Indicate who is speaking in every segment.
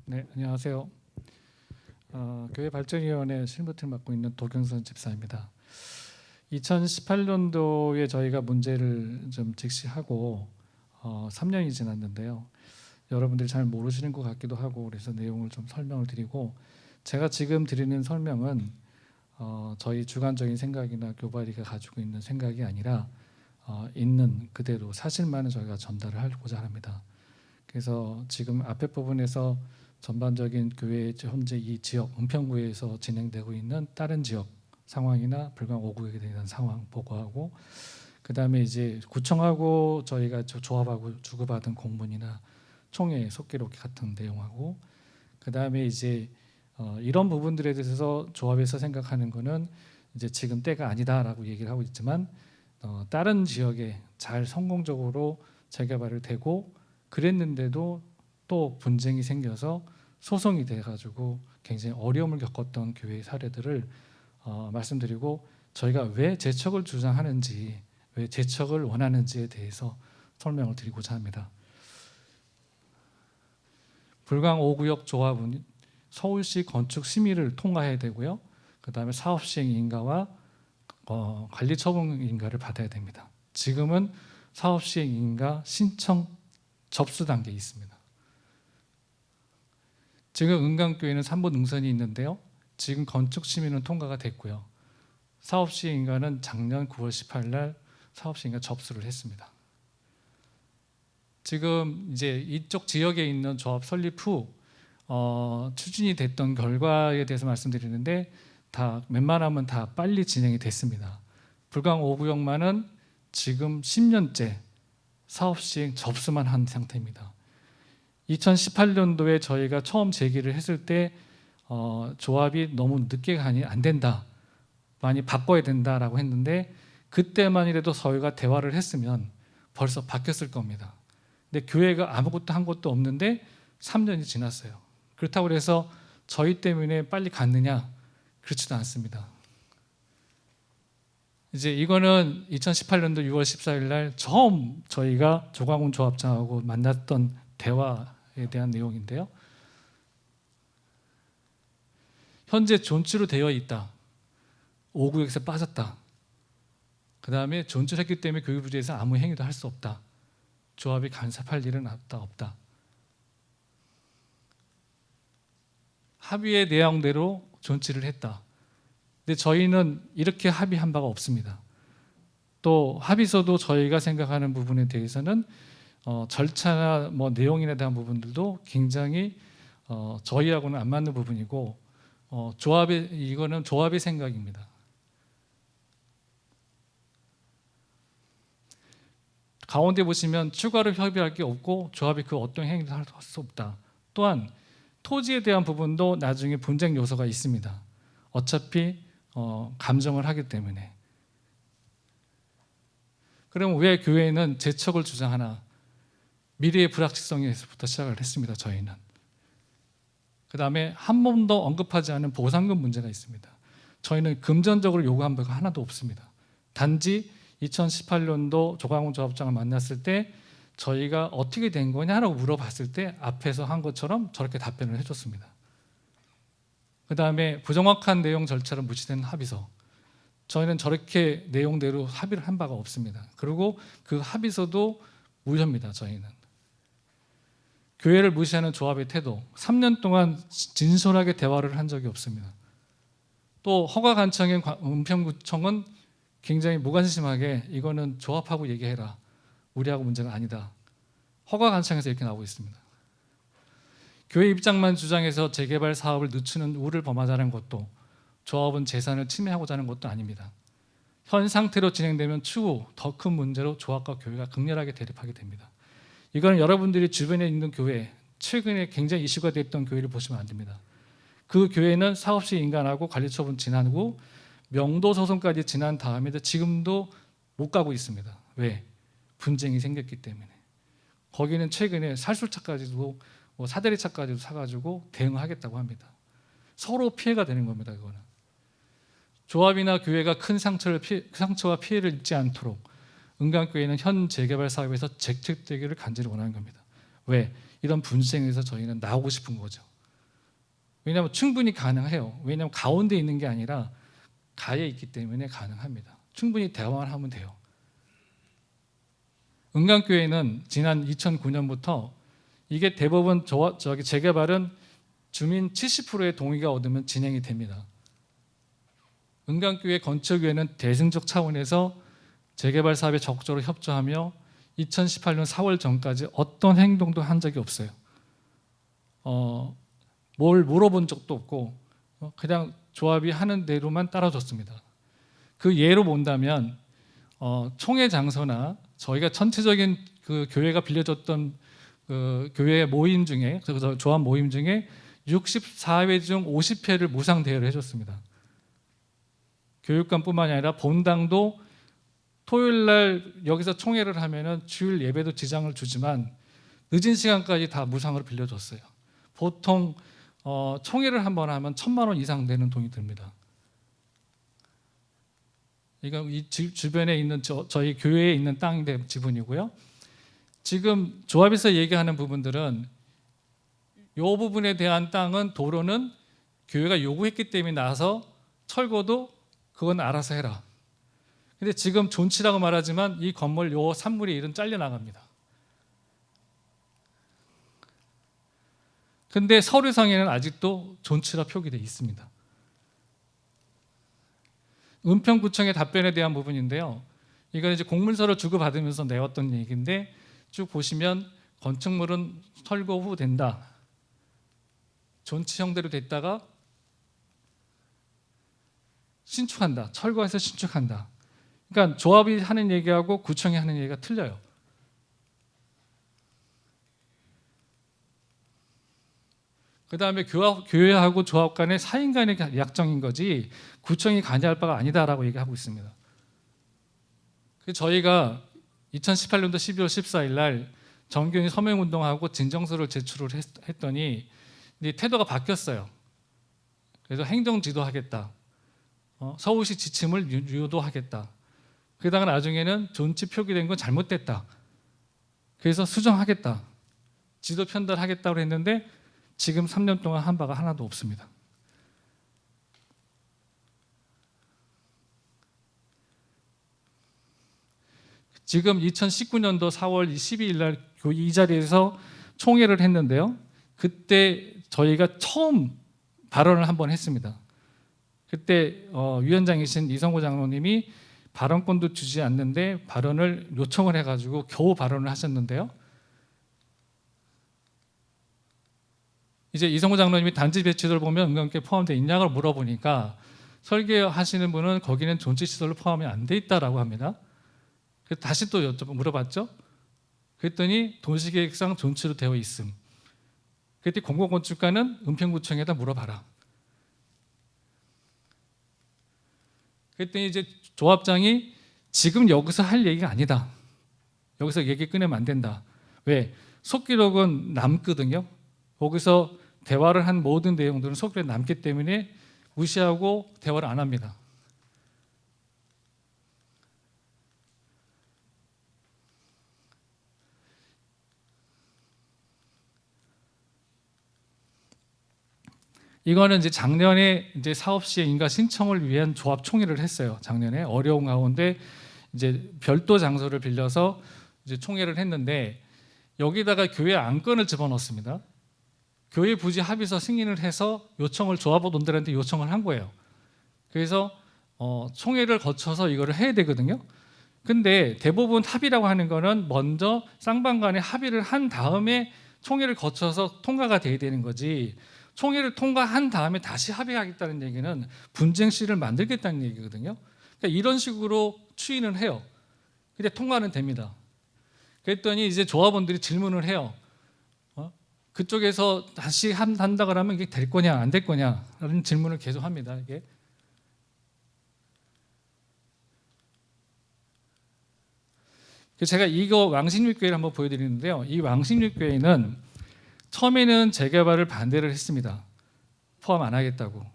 Speaker 1: 네, 안녕하세요. 교회발전위원회 실무팀을 맡고 있는 도경선 집사입니다. 2018년도에 저희가 문제를 좀 직시하고 3년이 지났는데요. 여러분들이 잘 모르시는 것 같기도 하고 그래서 내용을 좀 설명을 드리고, 제가 지금 드리는 설명은 저희 주관적인 생각이나 교발이가 가지고 있는 생각이 아니라 있는 그대로 사실만을 저희가 전달을 하고자 합니다. 그래서 지금 앞에 부분에서 전반적인 교회 현재 이 지역 은평구에서 진행되고 있는 다른 지역 상황이나 불광 5구역에 대한 상황 보고하고, 그 다음에 이제 구청하고 저희가 조합하고 주고받은 공문이나 총회 속기록 같은 내용하고, 그 다음에 이제 이런 부분들에 대해서 조합에서 생각하는 거는 이제 지금 때가 아니다라고 얘기를 하고 있지만, 다른 지역에 잘 성공적으로 재개발을 되고 그랬는데도 또 분쟁이 생겨서 소송이 돼가지고 굉장히 어려움을 겪었던 교회의 사례들을 말씀드리고, 저희가 왜 재척을 주장하는지, 왜 재척을 원하는지에 대해서 설명을 드리고자 합니다. 불광 5구역 조합은 서울시 건축 심의를 통과해야 되고요. 그 다음에 사업시행 인가와 관리처분 인가를 받아야 됩니다. 지금은 사업시행 인가 신청 접수 단계에 있습니다. 지금 은강교회는 3번 응선이 있는데요. 지금 건축 심의는 통과가 됐고요. 사업시행 인가는 작년 9월 18일 날 사업시행 인가 접수를 했습니다. 지금 이제 이쪽 지역에 있는 조합 설립 후 추진이 됐던 결과에 대해서 말씀드리는데, 다 웬만하면 다 빨리 진행이 됐습니다. 불광 5구역만은 지금 10년째 사업시행 접수만 한 상태입니다. 2018년도에 저희가 처음 제기를 했을 때 조합이 너무 늦게 가니 안 된다, 많이 바꿔야 된다라고 했는데, 그때만이라도 저희가 대화를 했으면 벌써 바뀌었을 겁니다. 근데 교회가 아무것도 한 것도 없는데 3년이 지났어요. 그렇다고 해서 저희 때문에 빨리 갔느냐? 그렇지도 않습니다. 이제 이거는 2018년도 6월 14일 날 처음 저희가 조광훈 조합장하고 만났던 대화에 대한 내용인데요. 현재 존치로 되어 있다. 5구역에서 빠졌다. 그 다음에 존치했기 때문에 교육부지에서 아무 행위도 할 수 없다. 조합이 간섭할 일은 없다. 합의의 내용대로 존치를 했다. 근데 저희는 이렇게 합의한 바가 없습니다. 또 합의서도 저희가 생각하는 부분에 대해서는 절차나 뭐 내용에 대한 부분들도 굉장히 저희하고는 안 맞는 부분이고, 이거는 조합의 생각입니다. 가운데 보시면 추가로 협의할 게 없고 조합이 그 어떤 행위도 할 수 없다. 또한 토지에 대한 부분도 나중에 분쟁 요소가 있습니다. 어차피 감정을 하기 때문에. 그럼 왜 교회는 재척을 주장하나? 미래의 불확실성에서부터 시작을 했습니다. 저희는. 그 다음에 한 번도 언급하지 않은 보상금 문제가 있습니다. 저희는 금전적으로 요구한 바가 하나도 없습니다. 단지 2018년도 조광훈 조합장을 만났을 때 저희가 어떻게 된 거냐라고 물어봤을 때 앞에서 한 것처럼 저렇게 답변을 해줬습니다. 그 다음에 부정확한 내용 절차로 무시된 합의서, 저희는 저렇게 내용대로 합의를 한 바가 없습니다. 그리고 그 합의서도 무효입니다. 저희는 교회를 무시하는 조합의 태도, 3년 동안 진솔하게 대화를 한 적이 없습니다. 또 허가관청인 은평구청은 굉장히 무관심하게 이거는 조합하고 얘기해라, 우리하고 문제가 아니다. 허가관청에서 이렇게 나오고 있습니다. 교회 입장만 주장해서 재개발 사업을 늦추는 우를 범하자는 것도, 조합은 재산을 침해하고자 하는 것도 아닙니다. 현 상태로 진행되면 추후 더 큰 문제로 조합과 교회가 극렬하게 대립하게 됩니다. 이건 여러분들이 주변에 있는 교회, 최근에 굉장히 이슈가 됐던 교회를 보시면 안 됩니다. 그 교회는 사업시 인가하고 관리처분 지나고 명도 소송까지 지난 다음에도 지금도 못 가고 있습니다. 왜? 분쟁이 생겼기 때문에. 거기는 최근에 살술차까지도 사대리차까지도 사가지고 대응하겠다고 합니다. 서로 피해가 되는 겁니다. 그거는. 조합이나 교회가 큰 상처와 피해를 입지 않도록 은강교회는 현 재개발 사업에서 재택되기를 간절히 원하는 겁니다. 왜? 이런 분쟁에서 저희는 나오고 싶은 거죠. 왜냐하면 충분히 가능해요. 왜냐하면 가운데 있는 게 아니라 가에 있기 때문에 가능합니다. 충분히 대화만 하면 돼요. 은강교회는 지난 2009년부터 이게 대법원 재개발은 주민 70%의 동의가 얻으면 진행이 됩니다. 은강교회 건축위원회는 대승적 차원에서 재개발 사업에 적극적으로 협조하며 2018년 4월 전까지 어떤 행동도 한 적이 없어요. 뭘 물어본 적도 없고 그냥 조합이 하는 대로만 따라줬습니다. 그 예로 본다면 총회 장소나 저희가 전체적인 그 교회가 빌려줬던 그 교회 모임 중에 조합 모임 중에 64회 중 50회를 무상 대여를 해줬습니다. 교육관뿐만이 아니라 본당도 토요일 날 여기서 총회를 하면은 주일 예배도 지장을 주지만 늦은 시간까지 다 무상으로 빌려줬어요. 보통 총회를 한번 하면 1,000만 원 이상 되는 돈이 듭니다. 이건 이 주변에 있는 저희 교회에 있는 땅인데 지분이고요. 지금 조합에서 얘기하는 부분들은 이 부분에 대한 땅은 도로는 교회가 요구했기 때문에 나서 철거도 그건 알아서 해라. 근데 지금 존치라고 말하지만 이 건물 요 산물이 일은 잘려 나갑니다. 근데 서류상에는 아직도 존치라 표기되어 있습니다. 은평구청의 답변에 대한 부분인데요. 이건 이제 공문서를 주고받으면서 내었던 얘기인데 쭉 보시면 건축물은 철거 후 된다. 존치 형태로 됐다가 신축한다. 철거해서 신축한다. 그러니까 조합이 하는 얘기하고 구청이 하는 얘기가 틀려요. 그 다음에 교회하고 조합 간의 사인 간의 약정인 거지 구청이 관여할 바가 아니다라고 얘기하고 있습니다. 저희가 2018년도 12월 14일 날 정규인 서명운동하고 진정서를 제출을 했더니 태도가 바뀌었어요. 그래서 행정지도하겠다. 서울시 지침을 유도하겠다. 그러다가 나중에는 존치 표기된 건 잘못됐다. 그래서 수정하겠다. 지도 편달하겠다고 했는데 지금 3년 동안 한 바가 하나도 없습니다. 지금 2019년도 4월 12일 날 이 자리에서 총회를 했는데요. 그때 저희가 처음 발언을 한번 했습니다. 그때 위원장이신 이성호 장로님이 발언권도 주지 않는데 발언을 요청을 해가지고 겨우 발언을 하셨는데요. 이제 이성호 장로님이 단지 배치를 보면 은강교회 포함되어 있냐고 물어보니까 설계하시는 분은 거기는 존치 시설로 포함이 안 돼 있다라고 합니다. 그래서 다시 또 물어봤죠. 그랬더니 도시계획상 존치로 되어 있음. 그때 공공건축가는 은평구청에다 물어봐라. 그랬더니 이제 조합장이 지금 여기서 할 얘기가 아니다. 여기서 얘기 꺼내면 안 된다. 왜? 속기록은 남거든요. 거기서 대화를 한 모든 내용들은 속기록에 남기 때문에 무시하고 대화를 안 합니다. 이거는 이제 작년에 이제 사업시의 인가 신청을 위한 조합 총회를 했어요. 작년에 어려운 가운데 이제 별도 장소를 빌려서 이제 총회를 했는데 여기다가 교회 안건을 집어넣습니다. 교회 부지 합의서 승인을 해서 요청을 조합원들한테 요청을 한 거예요. 그래서 총회를 거쳐서 이거를 해야 되거든요. 근데 대부분 합의라고 하는 거는 먼저 쌍방 간에 합의를 한 다음에 총회를 거쳐서 통과가 돼야 되는 거지. 총회를 통과한 다음에 다시 합의하겠다는 얘기는 분쟁실을 만들겠다는 얘기거든요. 그러니까 이런 식으로 추인을 해요. 근데 통과는 됩니다. 그랬더니 이제 조합원들이 질문을 해요. 그쪽에서 다시 한다 그러면 이게 될 거냐 안 될 거냐라는 질문을 계속 합니다. 이게. 제가 이거 왕십리교회를 한번 보여드리는데요. 이 왕십리교회는 처음에는 재개발을 반대를 했습니다. 포함 안 하겠다고.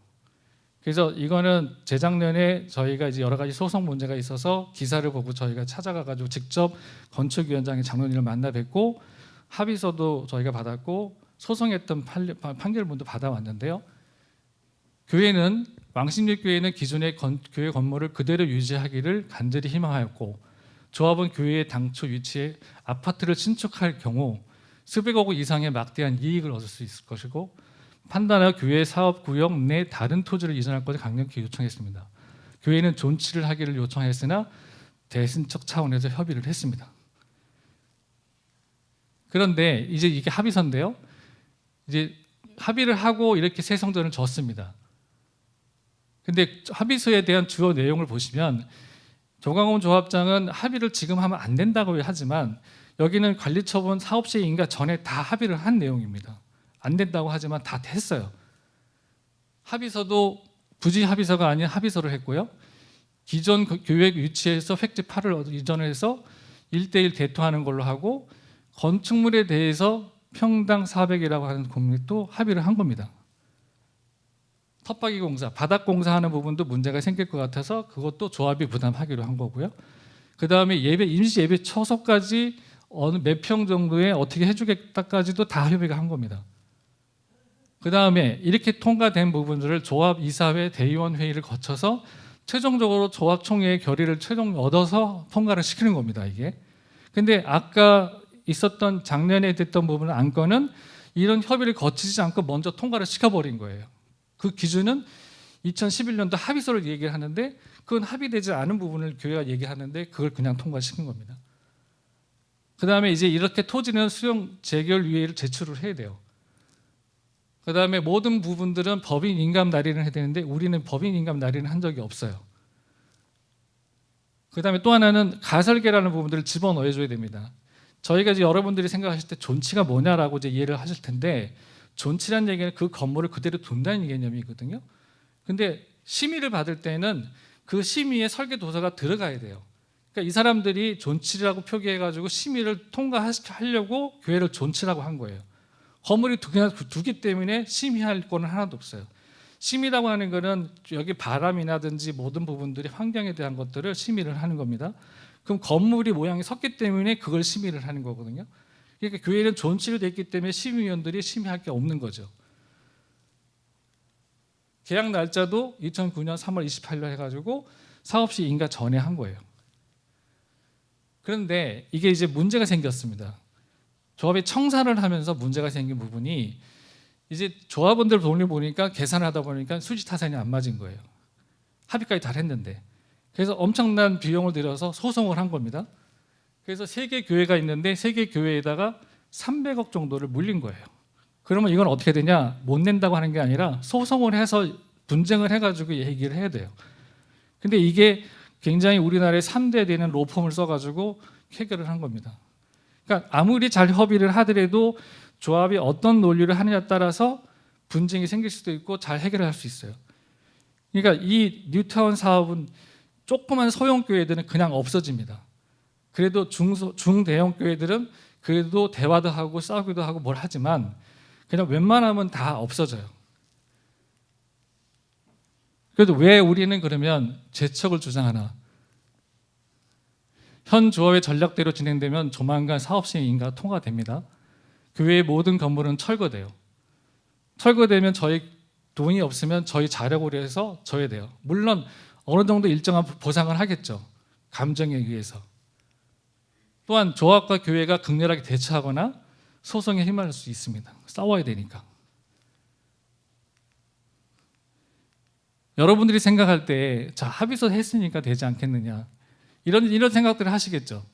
Speaker 1: 그래서 이거는 재작년에 저희가 이제 여러 가지 소송 문제가 있어서 기사를 보고 저희가 찾아가가지고 직접 건축위원장의 장로님을 만나 뵙고 합의서도 저희가 받았고 소송했던 판결문도 받아왔는데요. 교회는 왕십리교회는 기존의 교회 건물을 그대로 유지하기를 간절히 희망하였고 조합은 교회의 당초 위치에 아파트를 신축할 경우 수백억 원 이상의 막대한 이익을 얻을 수 있을 것이고 판단하여 교회 사업구역 내 다른 토지를 이전할 것을 강력히 요청했습니다. 교회는 존치를 하기를 요청했으나 대신적 차원에서 협의를 했습니다. 그런데 이제 이게 합의서인데요. 이제 합의를 하고 이렇게 세성전을 졌습니다. 근데 합의서에 대한 주요 내용을 보시면 조광훈 조합장은 합의를 지금 하면 안 된다고 하지만 여기는 관리처분 사업 시행인가 전에 다 합의를 한 내용입니다. 안 된다고 하지만 다 됐어요. 합의서도 부지 합의서가 아닌 합의서를 했고요. 기존 교회 위치에서 획지 8을 이전해서 1:1 대토하는 걸로 하고 건축물에 대해서 평당 400이라고 하는 금액도 합의를 한 겁니다. 텃밭기 공사, 바닥 공사하는 부분도 문제가 생길 것 같아서 그것도 조합이 부담하기로 한 거고요. 그 다음에 예배 임시 예배 처소까지 어느 몇 평 정도에 어떻게 해주겠다까지도 다 협의가 한 겁니다. 그 다음에 이렇게 통과된 부분들을 조합 이사회 대의원 회의를 거쳐서 최종적으로 조합 총회의 결의를 최종 얻어서 통과를 시키는 겁니다. 이게. 근데 아까 있었던 작년에 됐던 부분 안건은 이런 협의를 거치지 않고 먼저 통과를 시켜버린 거예요. 그 기준은 2011년도 합의서를 얘기를 하는데 그건 합의되지 않은 부분을 교회가 얘기하는데 그걸 그냥 통과시킨 겁니다. 그 다음에 이제 이렇게 토지는 수용 재결위회를 제출을 해야 돼요. 그 다음에 모든 부분들은 법인 인감 날인을 해야 되는데 우리는 법인 인감 날인을 한 적이 없어요. 그 다음에 또 하나는 가설계라는 부분들을 집어넣어줘야 됩니다. 저희가 이제 여러분들이 생각하실 때 존치가 뭐냐라고 이제 이해를 하실 텐데 존치란 얘기는 그 건물을 그대로 둔다는 개념이거든요. 근데 심의를 받을 때는 그 심의에 설계 도서가 들어가야 돼요. 그러니까 이 사람들이 존치라고 표기해가지고 심의를 통과하려고 교회를 존치라고 한 거예요. 건물이 그냥 두기 때문에 심의할 거는 하나도 없어요. 심의라고 하는 거는 여기 바람이라든지 모든 부분들이 환경에 대한 것들을 심의를 하는 겁니다. 그럼 건물이 모양이 섰기 때문에 그걸 심의를 하는 거거든요. 그러니까 교회는 존치로 됐기 때문에 심의위원들이 심의할 게 없는 거죠. 계약 날짜도 2009년 3월 28일 해가지고 사업시 인가 전에 한 거예요. 그런데 이게 이제 문제가 생겼습니다. 조합이 청산을 하면서 문제가 생긴 부분이 이제 조합원들 돈을 보니까 계산을 하다 보니까 수지타산이 안 맞은 거예요. 합의까지 다 했는데. 그래서 엄청난 비용을 들여서 소송을 한 겁니다. 그래서 3개 교회가 있는데 3개 교회에다가 300억 정도를 물린 거예요. 그러면 이건 어떻게 되냐? 못 낸다고 하는 게 아니라 소송을 해서 분쟁을 해가지고 얘기를 해야 돼요. 근데 이게 굉장히 우리나라의 3대 되는 로펌을 써가지고 해결을 한 겁니다. 그러니까 아무리 잘 협의를 하더라도 조합이 어떤 논리를 하느냐에 따라서 분쟁이 생길 수도 있고 잘 해결할 수 있어요. 그러니까 이 뉴타운 사업은 조그만 소형 교회들은 그냥 없어집니다. 그래도 중대형 교회들은 그래도 대화도 하고 싸우기도 하고 뭘 하지만 그냥 웬만하면 다 없어져요. 그래도 왜 우리는 그러면 재척을 주장하나? 현 조합의 전략대로 진행되면 조만간 사업 시행인가 통과됩니다. 교회의 모든 건물은 철거돼요. 철거되면 저희 돈이 없으면 저희 자력으로 해서 져야 돼요. 물론 어느 정도 일정한 보상을 하겠죠. 감정에 의해서. 또한 조합과 교회가 극렬하게 대처하거나 소송에 휘말릴 수 있습니다. 싸워야 되니까. 여러분들이 생각할 때 자, 합의서 했으니까 되지 않겠느냐 이런 생각들을 하시겠죠.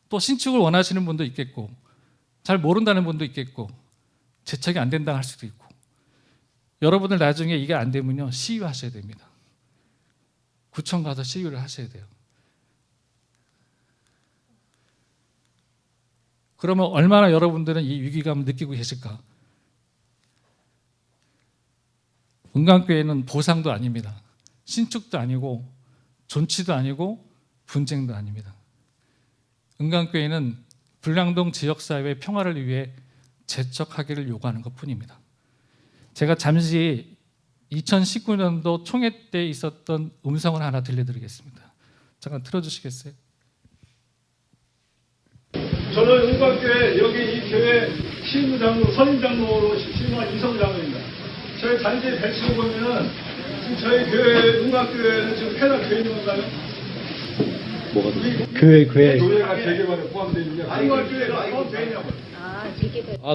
Speaker 1: 또 신축을 원하시는 분도 있겠고 잘 모른다는 분도 있겠고 재척이 안 된다 할 수도 있고 여러분들 나중에 이게 안 되면요 시위하셔야 됩니다. 구청 가서 시위를 하셔야 돼요. 그러면 얼마나 여러분들은 이 위기감을 느끼고 계실까? 은광교회는 보상도 아닙니다. 신축도 아니고 존치도 아니고 분쟁도 아닙니다. 은광교회는 불량동 지역사회의 평화를 위해 재척하기를 요구하는 것뿐입니다. 제가 잠시 2019년도 총회 때 있었던 음성을 하나 들려드리겠습니다. 잠깐 틀어주시겠어요?
Speaker 2: 저는 은광교회 여기 이 교회 신임장로 선임장로로 신임한 이성장로입니다. 저희 단지 배치를 보면은 지금 저희 교회, 응각교회는 지금 폐락돼 있는 건가요?
Speaker 3: 교회가
Speaker 2: 재개발에 포함되어 있느냐? 응각교회가 포함되어 있냐고요?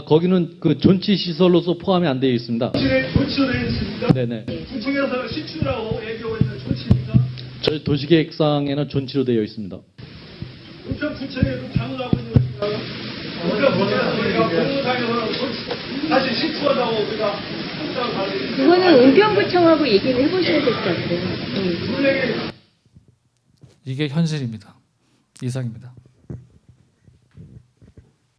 Speaker 4: 거기는 그 존치 시설로서 포함이 안 되어 있습니다.
Speaker 2: 조치로 되어 있습니다.
Speaker 4: 네네.
Speaker 2: 구청에서 시추라고 얘기하고 있는 조치입니까?
Speaker 4: 저희 도시계획상에는 존치로 되어 있습니다.
Speaker 2: 은평구청에도 장을 하고 있는 것인가요? 은평구청에서 우리가 공무상에서 다시 시추하자고 우리가 항상 가는
Speaker 5: 그거는 은평구청하고 얘기를 해보셔야 될 것 같아요.
Speaker 1: 이게 현실입니다. 이상입니다.